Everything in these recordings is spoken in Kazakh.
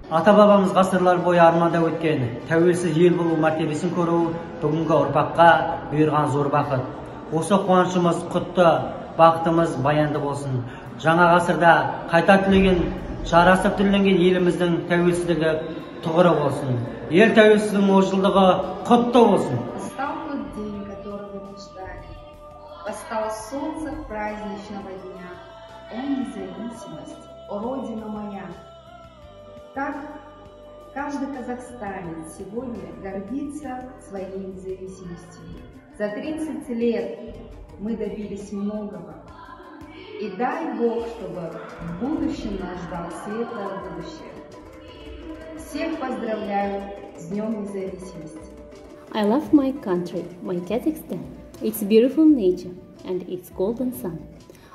Ата-бабамыз ғасырлар бойы армандап өткен тәуелсіз ел болу мәртебесін көру бүгінгі ұрпаққа бұйырған зор бақыт. Осы қуанышымыз құтты, бақытымыз баянды болсын. Жаңа ғасырда қайта түлеген, жарасып түрленген еліміздің тәуелсіздігі тұғыры болсын. Ел тәуелсіздігінің 10 жылдығы құтты болсын. Настал тот день, которого мы ждали. Восстало солнце праздничного дня. О независимость, о Родина моя. Так каждый казахстанец сегодня гордится своей независимостью. За 30 лет мы добились многого. И дай Бог, чтобы в будущем нас ждал светлое будущее. Всех поздравляю с Днем независимости. I love my country, my Kazakhstan, its beautiful nature and its golden sun.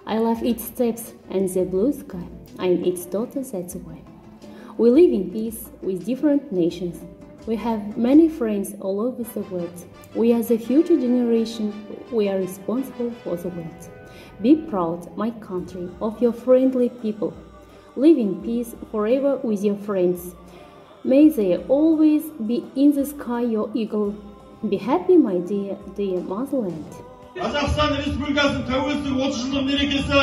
I love its steppes and the blue sky. I'm its daughter, that's why. We live in peace with different nations. We have many friends all over the world. We are the future generation. We are responsible for the world. Be proud, my country, of your friendly people. Live in peace forever with your friends. May there always be in the sky your eagle. Be happy, my dear, dear motherland. Қазақстан Республикасының тәуелсіздік 30 жылдық мерекесі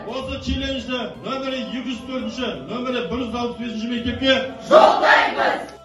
осы челленджді нөмірі 204-ші, нөмірі 165-ші мектепке жолдаймыз.